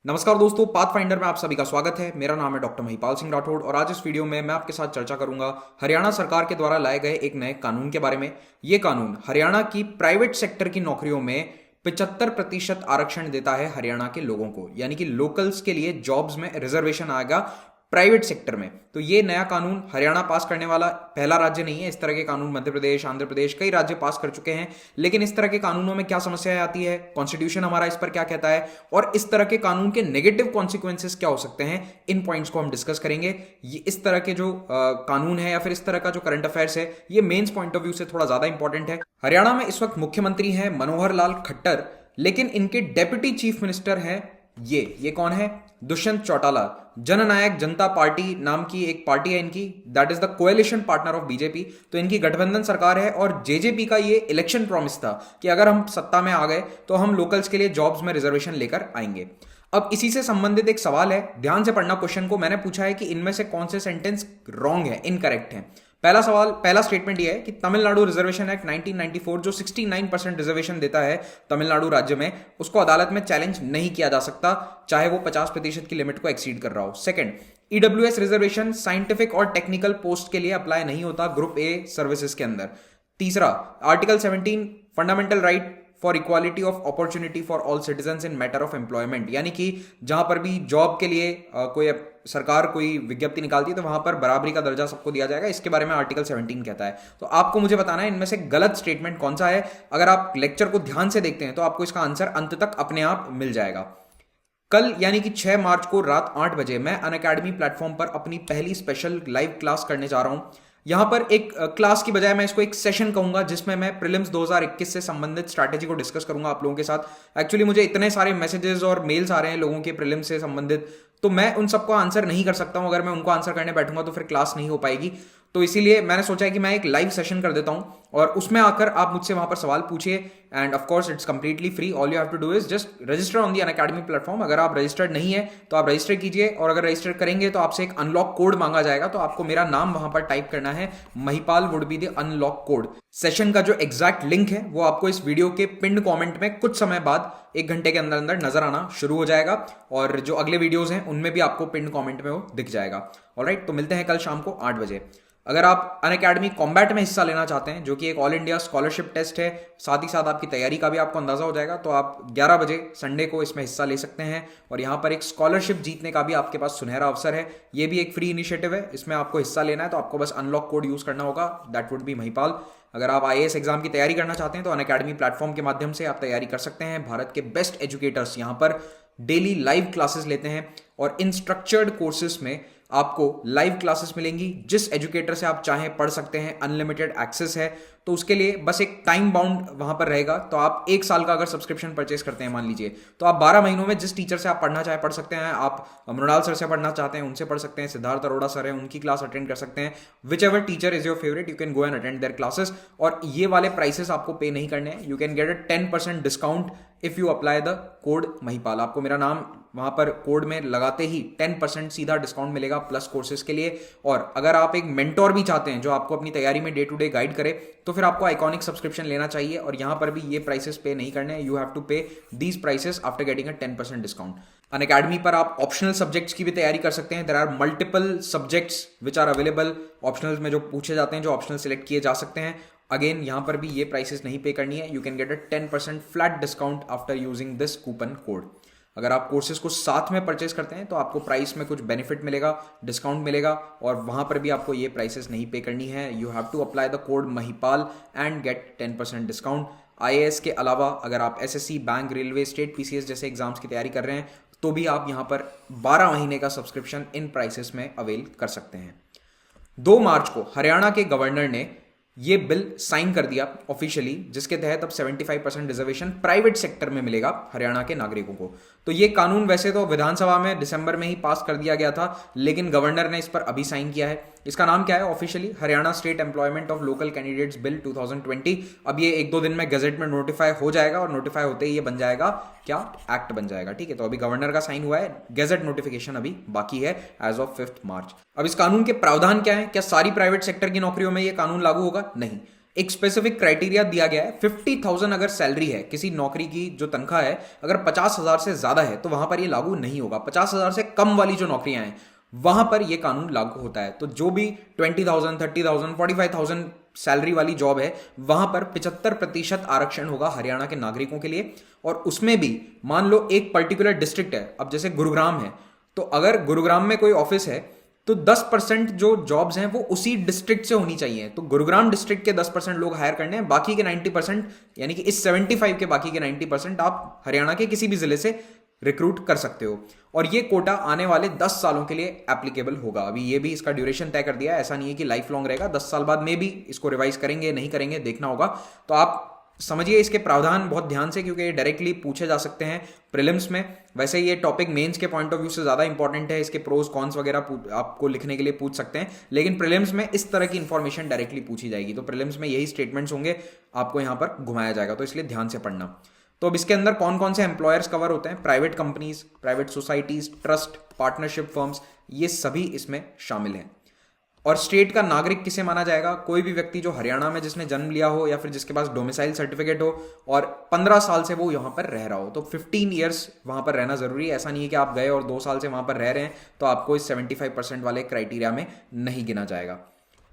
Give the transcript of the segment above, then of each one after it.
नमस्कार दोस्तों, path finder में आप सभी का स्वागत है। मेरा नाम है डॉक्टर महिपाल सिंह राठौड़ और आज इस वीडियो में मैं आपके साथ चर्चा करूंगा हरियाणा सरकार के द्वारा लाए गए एक नए कानून के बारे में। ये कानून हरियाणा की प्राइवेट सेक्टर की नौकरियों में 75% आरक्षण देता है हरियाणा के लोगों को, यानी कि लोकल्स के लिए जॉब्स में रिजर्वेशन आएगा प्राइवेट सेक्टर में। तो ये नया कानून हरियाणा पास करने वाला पहला राज्य नहीं है। इस तरह के कानून मध्य प्रदेश, आंध्र प्रदेश, कई राज्य पास कर चुके हैं। लेकिन इस तरह के कानूनों में क्या समस्याएं आती है, कॉन्स्टिट्यूशन हमारा इस पर क्या कहता है और इस तरह के कानून के नेगेटिव कॉन्सिक्वेंसेस क्या हो सकते हैं, इन पॉइंट्स को हम डिस्कस करेंगे। ये इस तरह के जो कानून है या फिर इस तरह का जो करंट अफेयर्स है, ये मेन्स पॉइंट ऑफ व्यू से थोड़ा ज्यादा इंपॉर्टेंट है। हरियाणा में इस वक्त मुख्यमंत्री हैं मनोहर लाल खट्टर, लेकिन इनके डेप्यूटी चीफ मिनिस्टर हैं ये कौन है? दुष्यंत चौटाला। जननायक जनता पार्टी नाम की एक पार्टी है इनकी, that is the coalition partner of BJP. तो इनकी गठबंधन सरकार है और जेजेपी का ये इलेक्शन प्रॉमिस था कि अगर हम सत्ता में आ गए तो हम लोकल्स के लिए जॉब्स में रिजर्वेशन लेकर आएंगे। अब इसी से संबंधित एक सवाल है, ध्यान से पढ़ना क्वेश्चन को। मैंने पूछा है कि इनमें से कौन से सेंटेंस रॉन्ग है, इनकरेक्ट है। पहला स्टेटमेंट यह है कि तमिलनाडु रिजर्वेशन एक्ट 1994 जो 69% रिजर्वेशन देता है तमिलनाडु राज्य में, उसको अदालत में चैलेंज नहीं किया जा सकता, चाहे वो 50% की लिमिट को एक्सीड कर रहा हो। सेकंड, ईडब्ल्यूएस रिजर्वेशन साइंटिफिक और टेक्निकल पोस्ट के लिए अप्लाई नहीं होता ग्रुप ए सर्विसेज के अंदर। तीसरा, article 17 fundamental right for equality of opportunity for all citizens in matter of employment, यानी कि जहां पर भी जॉब के लिए कोई सरकार कोई विज्ञप्ति निकालती है तो वहां पर बराबरी का दर्जा सबको दिया जाएगा। इसके बारे में आर्टिकल 17 कहता है। तो आपको मुझे बताना है इनमें से गलत स्टेटमेंट कौन सा है। अगर आप लेक्चर को ध्यान से देखते हैं तो आपको इसका आंसर अंत तक अपने आप मिल जाएगा। कल यानी कि 6 मार्च को रात 8 बजे मैं अनअकैडमी प्लेटफॉर्म पर अपनी पहली स्पेशल लाइव क्लास करने जा रहा हूं। यहां पर एक क्लास की बजाय मैं इसको एक सेशन कहूंगा, जिसमें मैं प्रीलिम्स 2021 से संबंधित स्ट्रैटेजी को डिस्कस करूंगा आप लोगों के साथ। एक्चुअली मुझे इतने सारे मैसेजेस और मेल्स आ रहे हैं लोगों के प्रीलिम्स से संबंधित, तो मैं उन सबको आंसर नहीं कर सकता हूं। अगर मैं उनको आंसर करने बैठूंगा तो फिर क्लास नहीं हो पाएगी। तो इसीलिए मैंने सोचा है कि मैं एक लाइव सेशन कर देता हूं और उसमें आकर आप मुझसे वहां पर सवाल पूछिए। And of course it's completely free. All you have to do is just register on the Unacademy platform. अगर आप रजिस्टर्ड नहीं है तो आप रजिस्टर कीजिए, और अगर रजिस्टर करेंगे तो आपसे एक अनलॉक कोड मांगा जाएगा। तो आपको मेरा नाम वहां पर टाइप करना है, Mahipal would be the unlock code. Session का जो एग्जैक्ट लिंक है वो आपको इस वीडियो के पिंड कमेंट में कुछ समय बाद 1 घंटे के अंदर अंदर नजर आना शुरू हो जाएगा, और जो अगले वीडियोस हैं उनमें भी आपको पिंड कमेंट में वो दिख जाएगा। ऑलराइट, तो मिलते हैं कल शाम को 8 बजे। अगर आप अनअकैडमी कॉम्बैट में हिस्सा लेना चाहते हैं, जो कि एक ऑल इंडिया स्कॉलरशिप टेस्ट है, साथ ही साथ आपकी तैयारी का भी आपको अंदाजा हो जाएगा, तो आप 11 बजे संडे को इसमें हिस्सा ले सकते हैं। और यहाँ पर एक स्कॉलरशिप जीतने का भी आपके पास सुनहरा अवसर है। ये भी एक फ्री इनिशिएटिव है, इसमें आपको हिस्सा लेना है तो आपको बस अनलॉक कोड यूज करना होगा, दैट वुड बी महिपाल। अगर आप आईएएस एग्जाम की तैयारी करना चाहते हैं तो अनअकैडमी प्लेटफॉर्म के माध्यम से आप तैयारी कर सकते हैं। भारत के बेस्ट एजुकेटर्स यहाँ पर डेली लाइव क्लासेस लेते हैं, और इन स्ट्रक्चर्ड कोर्सेज में आपको लाइव क्लासेस मिलेंगी। जिस एजुकेटर से आप चाहें पढ़ सकते हैं, अनलिमिटेड एक्सेस है। तो उसके लिए बस एक टाइम बाउंड वहां पर रहेगा। तो आप 1 साल का अगर सब्सक्रिप्शन परचेस करते हैं मान लीजिए, तो आप 12 महीनों में जिस टीचर से आप पढ़ना चाहे पढ़ सकते हैं। आप मृणाल सर से पढ़ना चाहते हैं उनसे पढ़ सकते हैं, सिद्धार्थ अरोड़ा सर है उनकी क्लास अटेंड कर सकते हैं। Which ever teacher is your favourite, you can go and attend there classes. और ये वाले प्राइसेस आपको पे नहीं करने हैं। You can get a 10% discount if you apply the code Mahipal. आपको मेरा नाम वहां पर कोड में लगाते ही 10% सीधा डिस्काउंट मिलेगा प्लस कोर्सेज के लिए। और अगर आप एक मेंटोर भी चाहते हैं जो आपको अपनी तैयारी में डे टू डे गाइड करे, तो फिर आपको आइकॉनिक सब्सक्रिप्शन लेना चाहिए। और यहां पर भी ये प्राइसेस पे नहीं करने हैं। यू हैव टू पे these prices after getting a 10% discount. Unacademy पर आप ऑप्शनल सब्जेक्ट्स की भी तैयारी कर सकते हैं। There are multiple subjects which are available. Optional में जो पूछे जाते हैं, जो ऑप्शनल सिलेक्ट किए जा सकते हैं, अगेन यहां पर भी ये प्राइसेस नहीं पे करनी है। You can get a 10% flat discount after using this coupon code. अगर आप कोर्सेज को साथ में परचेस करते हैं तो आपको प्राइस में कुछ बेनिफिट मिलेगा, डिस्काउंट मिलेगा, और वहां पर भी आपको ये प्राइसेस नहीं पे करनी है। You have to apply the code Mahipal and get 10% discount. IAS के अलावा अगर आप SSC, bank, railway, state PCS जैसे एग्जाम्स की तैयारी कर रहे हैं तो भी आप यहां पर 12 महीने का सब्सक्रिप्शन इन प्राइसेस में अवेल कर सकते हैं। 2 मार्च को हरियाणा के गवर्नर ने ये बिल साइन कर दिया ऑफिशियली, जिसके तहत अब 75% रिजर्वेशन प्राइवेट सेक्टर में मिलेगा हरियाणा के नागरिकों को। तो ये कानून वैसे तो विधानसभा में दिसंबर में ही पास कर दिया गया था, लेकिन गवर्नर ने इस पर अभी साइन किया है। इसका नाम क्या है officially? Haryana state employment of local candidates bill 2020। अब ये 1-2 दिन में गजट में नोटिफाई हो जाएगा, और नोटिफाई होते ही ये बन जाएगा क्या? एक्ट बन जाएगा। ठीक है, तो अभी गवर्नर का साइन हुआ है, गजट नोटिफिकेशन अभी बाकी है एज ऑफ 5 मार्च। अब इस कानून के प्रावधान क्या है? क्या सारी प्राइवेट सेक्टर की नौकरियों में ये कानून लागू होगा? नहीं। एक स्पेसिफिक क्राइटेरिया दिया गया है। 50,000 अगर सैलरी है किसी नौकरी की, जो तनख्वाह है अगर 50,000 से ज्यादा है तो वहां पर ये लागू नहीं होगा। 50,000 से कम वाली जो नौकरियां हैं वहां पर ये कानून लागू होता है। तो जो भी 20,000, 30,000, 45,000 सैलरी वाली जॉब है वहां पर 75% आरक्षण होगा हरियाणा के नागरिकों के लिए। और उसमें भी मान लो एक पर्टिकुलर डिस्ट्रिक्ट है, अब जैसे गुरुग्राम है, तो अगर गुरुग्राम में कोई ऑफिस है तो 10% जो जॉब्स हैं वो उसी डिस्ट्रिक्ट से होनी चाहिए। तो गुरुग्राम डिस्ट्रिक्ट के 10% लोग हायर करने हैं, बाकी के 90%, यानी कि इस 75 के बाकी के 90% आप हरियाणा के किसी भी जिले से रिक्रूट कर सकते हो। और ये कोटा आने वाले 10 सालों के लिए एप्लीकेबल होगा। अभी ये भी इसका ड्यूरेशन तय कर दिया है, ऐसा नहीं है कि लाइफ लॉन्ग रहेगा। 10 साल बाद में भी इसको रिवाइज करेंगे नहीं करेंगे देखना होगा। तो आप समझिए इसके प्रावधान बहुत ध्यान से, क्योंकि ये डायरेक्टली पूछे जा सकते हैं प्रीलिम्स में। वैसे ये टॉपिक मेंस के पॉइंट ऑफ व्यू से ज्यादा इंपॉर्टेंट है, इसके प्रोज कॉन्स वगैरह आपको लिखने के लिए पूछ सकते हैं, लेकिन प्रीलिम्स में इस तरह की इंफॉर्मेशन डायरेक्टली पूछी जाएगी। तो प्रीलिम्स में यही स्टेटमेंट्स होंगे, आपको यहां पर घुमाया जाएगा, तो इसलिए ध्यान से पढ़ना। तो अब इसके अंदर कौन कौन से एम्प्लॉयर्स कवर होते हैं? Private companies, private societies, trust, partnership firms, ये सभी इसमें शामिल हैं। और स्टेट का नागरिक किसे माना जाएगा? कोई भी व्यक्ति जो हरियाणा में जिसने जन्म लिया हो या फिर जिसके पास डोमिसाइल सर्टिफिकेट हो और 15 साल से वो यहां पर रह रहा हो। तो 15 ईयर्स वहां पर रहना जरूरी है। ऐसा नहीं है कि आप गए और 2 साल से वहां पर रह रहे हैं तो आपको इस 75% वाले क्राइटेरिया में नहीं गिना जाएगा।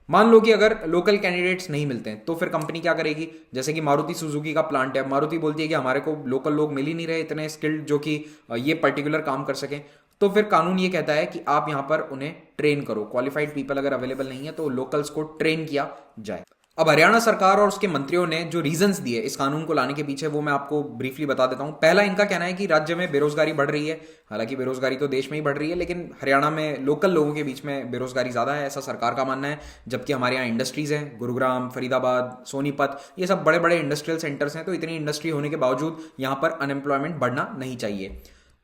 मान लो कि अगर लोकल कैंडिडेट्स नहीं मिलते हैं तो फिर कंपनी क्या करेगी? जैसे कि मारुति सुजुकी का प्लांट है, मारुति बोलती है कि हमारे को लोकल लोग मिल ही नहीं रहे इतने स्किल्ड जो कि ये पर्टिकुलर काम कर सकें। तो फिर कानून ये कहता है कि आप यहां पर उन्हें ट्रेन करो। क्वालिफाइड पीपल अगर अवेलेबल नहीं है तो लोकल्स को ट्रेन किया जाए। अब हरियाणा सरकार और उसके मंत्रियों ने जो रीजंस दिए इस कानून को लाने के पीछे, वो मैं आपको ब्रीफली बता देता हूं। पहला इनका कहना है कि राज्य में बेरोजगारी बढ़ रही है। हालांकि बेरोजगारी तो देश में ही बढ़ रही है, लेकिन हरियाणा में लोकल लोगों के बीच में बेरोजगारी ज्यादा है, ऐसा सरकार का मानना है। जबकि हमारे यहाँ इंडस्ट्रीज हैं, गुरुग्राम, फरीदाबाद, सोनीपत, ये सब बड़े बड़े इंडस्ट्रियल सेंटर्स हैं। तो इतनी इंडस्ट्री होने के बावजूद यहाँ पर अनएम्प्लॉयमेंट बढ़ना नहीं चाहिए।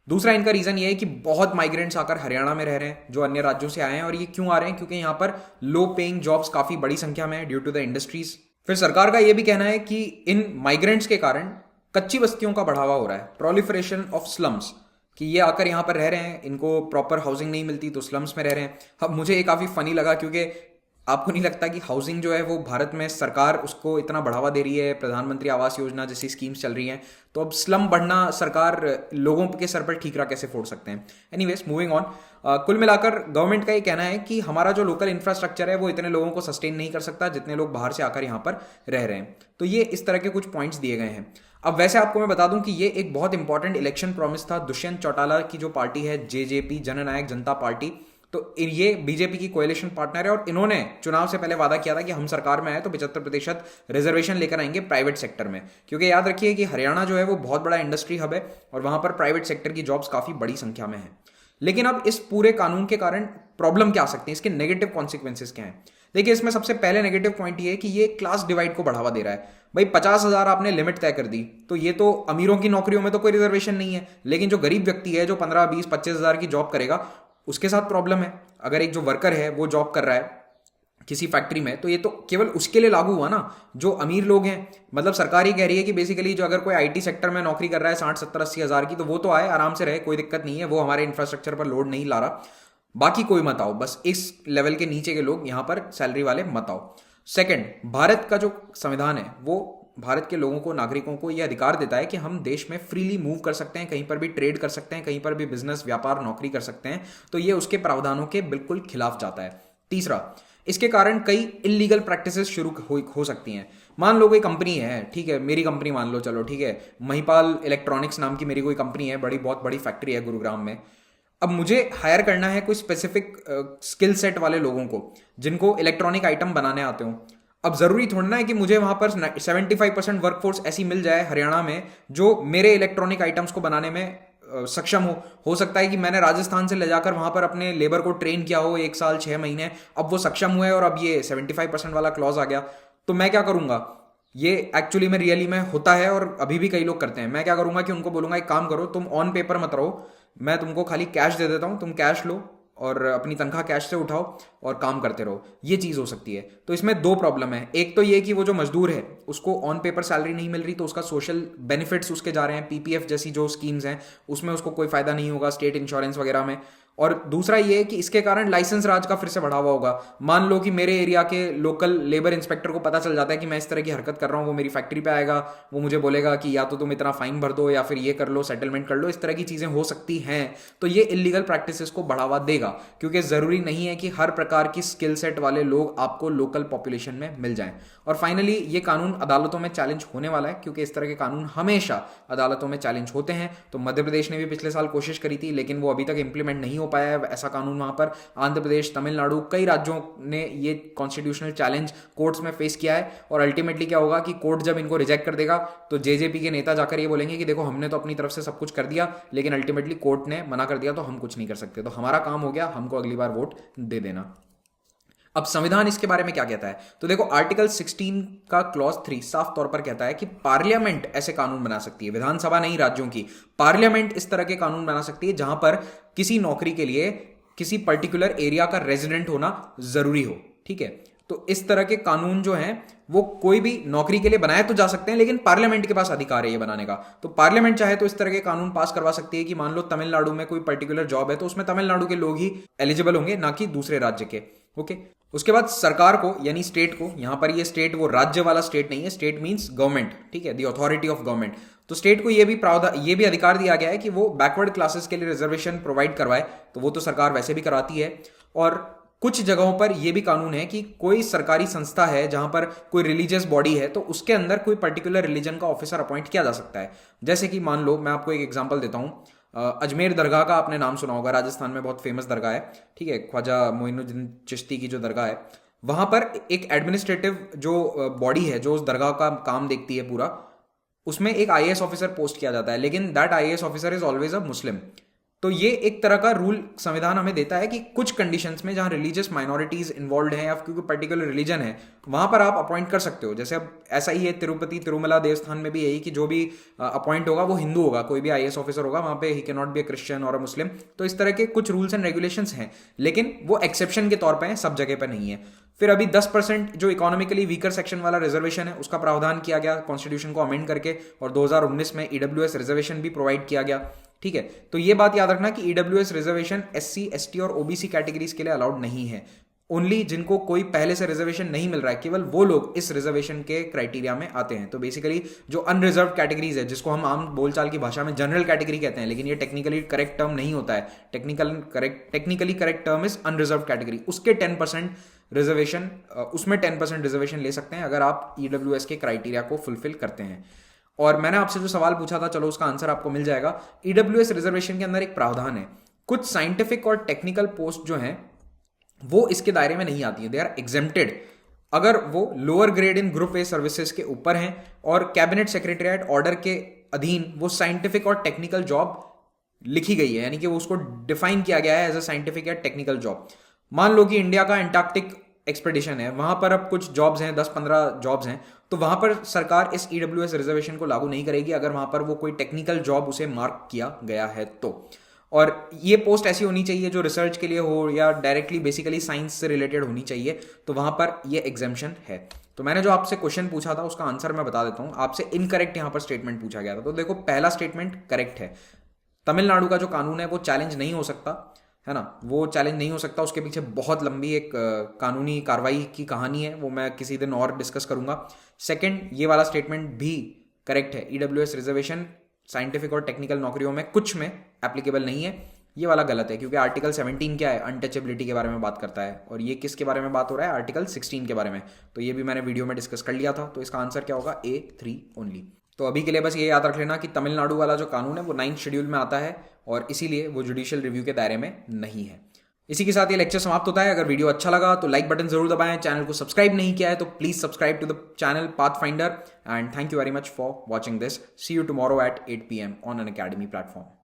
दूसरा इनका रीजन ये है कि बहुत माइग्रेंट्स आकर हरियाणा में रह रहे हैं जो अन्य राज्यों से आए हैं। और ये क्यों आ रहे हैं? क्योंकि यहाँ पर लो पेइंग जॉब्स काफी बड़ी संख्या में है ड्यू टू द इंडस्ट्रीज। फिर सरकार का यह भी कहना है कि इन माइग्रेंट्स के कारण कच्ची बस्तियों का बढ़ावा हो रहा है, प्रोलिफरेशन ऑफ स्लम्स, कि ये आकर यहाँ पर रह रहे हैं, इनको प्रॉपर हाउसिंग नहीं मिलती तो स्लम्स में रह रहे हैं। अब मुझे ये काफी फनी लगा, क्योंकि आपको नहीं लगता कि हाउसिंग जो है वो भारत में सरकार उसको इतना बढ़ावा दे रही है, प्रधानमंत्री आवास योजना जैसी स्कीम्स चल रही हैं, तो अब स्लम बढ़ना सरकार लोगों के सर पर ठीकरा कैसे फोड़ सकते हैं? Anyways, moving on. कुल मिलाकर गवर्नमेंट का ये कहना है कि हमारा जो लोकल इंफ्रास्ट्रक्चर है वो इतने लोगों को सस्टेन नहीं कर सकता जितने लोग बाहर से आकर यहाँ पर रह रहे हैं। तो ये इस तरह के कुछ पॉइंट्स दिए गए हैं। अब वैसे आपको मैं बता दूं कि ये एक बहुत इंपॉर्टेंट इलेक्शन प्रॉमिस था। दुष्यंत चौटाला की जो पार्टी है जेजेपी, जननायक जनता पार्टी, तो ये बीजेपी की कोएलिशन पार्टनर है और इन्होंने चुनाव से पहले वादा किया था कि हम सरकार में आए तो 75% रिजर्वेशन लेकर आएंगे प्राइवेट सेक्टर में। क्योंकि याद रखिए कि हरियाणा जो है वो बहुत बड़ा इंडस्ट्री हब है और वहां पर प्राइवेट सेक्टर की जॉब्स काफी बड़ी संख्या में है। लेकिन अब इस पूरे कानून के कारण प्रॉब्लम क्या आ सकती है, इसके नेगेटिव कॉन्सिक्वेंसेस क्या हैं? देखिए, इसमें सबसे पहले नेगेटिव पॉइंट ये है कि ये क्लास डिवाइड को बढ़ावा दे रहा है। भाई 50,000 आपने लिमिट तय कर दी, तो ये तो अमीरों की नौकरियों में तो कोई रिजर्वेशन नहीं है, लेकिन जो गरीब व्यक्ति है जो 15, 20, 25,000 की जॉब करेगा उसके साथ प्रॉब्लम है। अगर एक जो वर्कर है वो जॉब कर रहा है किसी फैक्ट्री में, तो ये तो केवल उसके लिए लागू हुआ ना जो अमीर लोग हैं। मतलब सरकार ही कह रही है कि बेसिकली जो अगर कोई आईटी सेक्टर में नौकरी कर रहा है 60, 70, 80 हज़ार की, तो वो तो आए, आराम से रहे, कोई दिक्कत नहीं है, वो हमारे इंफ्रास्ट्रक्चर पर लोड नहीं ला रहा। बाकी कोई मत आओ, बस इस लेवल के नीचे के लोग यहाँ पर सैलरी वाले मत आओ। सेकेंड, भारत का जो संविधान है वो भारत के लोगों को, नागरिकों को यह अधिकार देता है कि हम देश में फ्रीली मूव कर सकते हैं, कहीं पर भी ट्रेड कर सकते हैं, कहीं पर भी बिजनेस, व्यापार, नौकरी कर सकते हैं। तो ये उसके प्रावधानों के बिल्कुल खिलाफ जाता है। तीसरा, इसके कारण कई इलीगल प्रैक्टिसेस शुरू हो सकती हैं। मान लो कोई कंपनी है, ठीक है, मेरी कंपनी मान लो, चलो ठीक है, महिपाल इलेक्ट्रॉनिक्स नाम की मेरी कोई कंपनी है, बहुत बड़ी फैक्ट्री है गुरुग्राम में। अब मुझे हायर करना है कोई स्पेसिफिक स्किल सेट वाले लोगों को जिनको इलेक्ट्रॉनिक आइटम बनाने आते हो। अब जरूरी थोड़ा ना है कि मुझे वहां पर 75% वर्कफोर्स ऐसी मिल जाए हरियाणा में जो मेरे इलेक्ट्रॉनिक आइटम्स को बनाने में सक्षम हो सकता है कि मैंने राजस्थान से ले जाकर वहां पर अपने लेबर को ट्रेन किया हो 1 साल 6 महीने, अब वो सक्षम हुए और अब ये 75% वाला क्लॉज आ गया, तो मैं क्या करूंगा? ये एक्चुअली में रियली में होता है और अभी भी कई लोग करते हैं। मैं क्या करूंगा कि उनको बोलूंगा एक काम करो, तुम ऑन पेपर मत रहो, मैं तुमको खाली कैश दे देता हूं, तुम कैश लो और अपनी तनख्वाह कैश से उठाओ और काम करते रहो। ये चीज हो सकती है। तो इसमें 2 प्रॉब्लम है। एक तो ये कि वो जो मजदूर है उसको ऑन पेपर सैलरी नहीं मिल रही, तो उसका सोशल बेनिफिट्स उसके जा रहे हैं, पीपीएफ जैसी जो स्कीम्स हैं उसमें उसको कोई फायदा नहीं होगा, स्टेट इंश्योरेंस वगैरह में। और दूसरा ये है कि इसके कारण लाइसेंस राज का फिर से बढ़ावा होगा। मान लो कि मेरे एरिया के लोकल लेबर इंस्पेक्टर को पता चल जाता है कि मैं इस तरह की हरकत कर रहा हूँ, वो मेरी फैक्ट्री पे आएगा, वो मुझे बोलेगा कि या तो तुम इतना फाइन भर दो या फिर ये कर लो, सेटलमेंट कर लो, इस तरह की चीजें हो सकती हैं। तो ये इलीगल प्रैक्टिसेस को बढ़ावा देगा, क्योंकि जरूरी नहीं है कि हर प्रकार की स्किल सेट वाले लोग आपको लोकल पॉपुलेशन में मिल जाएं। और फाइनली ये कानून अदालतों में चैलेंज होने वाला है, क्योंकि इस तरह के कानून हमेशा अदालतों में चैलेंज होते हैं। तो मध्य प्रदेश ने भी पिछले साल कोशिश करी थी, लेकिन वो अभी तक इंप्लीमेंट नहीं हो पाया है ऐसा कानून वहां पर। आंध्र प्रदेश, तमिलनाडु, कई राज्यों ने ये कॉन्स्टिट्यूशनल चैलेंज कोर्ट्स में फेस किया है। और अल्टीमेटली क्या होगा कि कोर्ट जब इनको रिजेक्ट कर देगा तो जेजेपी के नेता जाकर ये बोलेंगे कि देखो हमने तो अपनी तरफ से सब कुछ कर दिया, लेकिन अल्टीमेटली कोर्ट ने मना कर दिया तो हम कुछ नहीं कर सकते, तो हमारा काम हो गया, हमको अगली बार वोट दे देना। अब संविधान इसके बारे में क्या कहता है, तो देखो आर्टिकल 16 का क्लॉज 3 साफ तौर पर कहता है कि पार्लियामेंट ऐसे कानून बना सकती है, विधानसभा नहीं, राज्यों की पार्लियामेंट इस तरह के कानून बना सकती है जहां पर किसी नौकरी के लिए किसी पर्टिकुलर एरिया का रेजिडेंट होना जरूरी हो। ठीक है, तो इस तरह के कानून जो हैं वो कोई भी नौकरी के लिए बनाए तो जा सकते हैं, लेकिन पार्लियामेंट के पास अधिकार है ये बनाने का। तो पार्लियामेंट चाहे तो इस तरह के कानून पास करवा सकती है कि मान लो तमिलनाडु में कोई पर्टिकुलर जॉब है तो उसमें तमिलनाडु के लोग ही एलिजिबल होंगे, ना कि दूसरे राज्य के। ओके, उसके बाद सरकार को यानी स्टेट को, यहां पर ये स्टेट वो राज्य वाला स्टेट नहीं है, स्टेट मींस गवर्नमेंट, ठीक है, द अथॉरिटी ऑफ गवर्नमेंट। तो स्टेट को ये भी अधिकार दिया गया है कि वो बैकवर्ड क्लासेस के लिए रिजर्वेशन प्रोवाइड करवाए, तो वो तो सरकार वैसे भी कराती है। और कुछ जगहों पर यह भी कानून है कि कोई सरकारी संस्था है जहां पर कोई रिलीजियस बॉडी है तो उसके अंदर कोई पर्टिकुलर रिलीजन का ऑफिसर अपॉइंट किया जा सकता है। जैसे कि मान लो, मैं आपको एक एग्जांपल देता हूं, अजमेर दरगाह का आपने नाम सुना होगा, राजस्थान में बहुत फेमस दरगाह है, ठीक है, ख्वाजा मोइनुद्दीन चिश्ती की जो दरगाह है, वहां पर एक एडमिनिस्ट्रेटिव जो बॉडी है जो उस दरगाह का काम देखती है पूरा, उसमें एक आईएएस ऑफिसर पोस्ट किया जाता है, लेकिन that IAS officer is always a Muslim. तो ये एक तरह का रूल संविधान हमें देता है कि कुछ कंडीशंस में जहां रिलीजियस माइनॉरिटीज इन्वॉल्व हैं या कोई पर्टिकुलर रिलीजन है, वहां पर आप अपॉइंट कर सकते हो। जैसे अब ऐसा ही है तिरुपति तिरुमला देवस्थान में भी यही कि जो भी अपॉइंट होगा वो हिंदू होगा, कोई भी आईएएस ऑफिसर होगा वहां पे he can not be a Christian और अ मुस्लिम। तो इस तरह के कुछ रूल्स एंड रेगुलेशंस हैं, लेकिन वो एक्सेप्शन के तौर पर हैं, सब जगह पर नहीं है। फिर अभी 10% जो इकोनॉमिकली वीकर सेक्शन वाला रिजर्वेशन है उसका प्रावधान किया गया कॉन्स्टिट्यूशन को अमेंड करके, और 2019 में ईडब्ल्यूएस रिजर्वेशन भी प्रोवाइड किया गया। ठीक है, तो ये बात याद रखना कि ईडब्ल्यूएस रिजर्वेशन एससी, एसटी और ओबीसी कैटेगरीज के लिए अलाउड नहीं है। ओनली जिनको कोई पहले से रिजर्वेशन नहीं मिल रहा है, केवल वो लोग इस रिजर्वेशन के क्राइटेरिया में आते हैं। तो बेसिकली जो अनरिजर्व कैटेगरीज है, जिसको हम आम बोलचाल की भाषा में जनरल कैटेगरी कहते हैं, लेकिन ये टेक्निकली करेक्ट टर्म नहीं होता है, technically correct term is unreserved category, उसके 10% रिजर्वेशन, उसमें 10% रिजर्वेशन ले सकते हैं अगर आप ईडब्ल्यूएस के क्राइटेरिया को फुलफिल करते हैं। और मैंने आपसे जो सवाल पूछा था, चलो उसका आंसर आपको मिल जाएगा। ईडब्ल्यूएस रिजर्वेशन के अंदर एक प्रावधान है, कुछ साइंटिफिक और टेक्निकल पोस्ट जो हैं वो इसके दायरे में नहीं आती है, दे आर एग्जेम्प्टेड अगर वो lower grade in group A services के ऊपर हैं और कैबिनेट सेक्रेटरीट ऑर्डर के अधीन वो साइंटिफिक और टेक्निकल जॉब लिखी गई है, यानी कि वो उसको डिफाइन किया गया है एज अ साइंटिफिक या टेक्निकल जॉब। मान लो कि इंडिया का एंटार्क्टिक एक्सपेडिशन है, वहां पर अब कुछ जॉब्स हैं, 10-15 जॉब्स हैं, तो वहां पर सरकार इस ईडब्ल्यूएस रिजर्वेशन को लागू नहीं करेगी अगर वहां पर वो कोई टेक्निकल जॉब उसे मार्क किया गया है तो। और ये पोस्ट ऐसी होनी चाहिए जो रिसर्च के लिए हो या डायरेक्टली बेसिकली साइंस से रिलेटेड होनी चाहिए, तो वहां पर ये एग्जेम्पशन है। तो मैंने जो आपसे क्वेश्चन पूछा था उसका आंसर मैं बता देता हूं। आपसे इनकरेक्ट यहां पर स्टेटमेंट पूछा गया था, तो देखो पहला स्टेटमेंट करेक्ट है, तमिलनाडु का जो कानून है वो चैलेंज नहीं हो सकता, है ना, वो चैलेंज नहीं हो सकता। उसके पीछे बहुत लंबी एक कानूनी कार्रवाई की कहानी है, वो मैं किसी दिन और डिस्कस करूंगा। सेकंड, ये वाला स्टेटमेंट भी करेक्ट है, ईडब्ल्यूएस रिजर्वेशन साइंटिफिक और टेक्निकल नौकरियों में कुछ में एप्लीकेबल नहीं है, ये वाला गलत है, क्योंकि आर्टिकल 17 क्या है, अनटचेबिलिटी के बारे में बात करता है, और ये किसके बारे में बात हो रहा है, आर्टिकल 16 के बारे में। तो ये भी मैंने वीडियो में डिस्कस कर लिया था, तो इसका आंसर क्या होगा, A3 ओनली। तो अभी के लिए बस ये याद रख लेना कि तमिलनाडु वाला जो कानून है वो 9th शेड्यूल में आता है और इसीलिए वो जुडिशियल रिव्यू के दायरे में नहीं है। इसी के साथ ये लेक्चर समाप्त होता है। अगर वीडियो अच्छा लगा तो लाइक बटन जरूर दबाएं, चैनल को सब्सक्राइब नहीं किया है तो please subscribe to the channel Pathfinder, and thank you very much for watching this. See you tomorrow at 8 PM on Unacademy platform.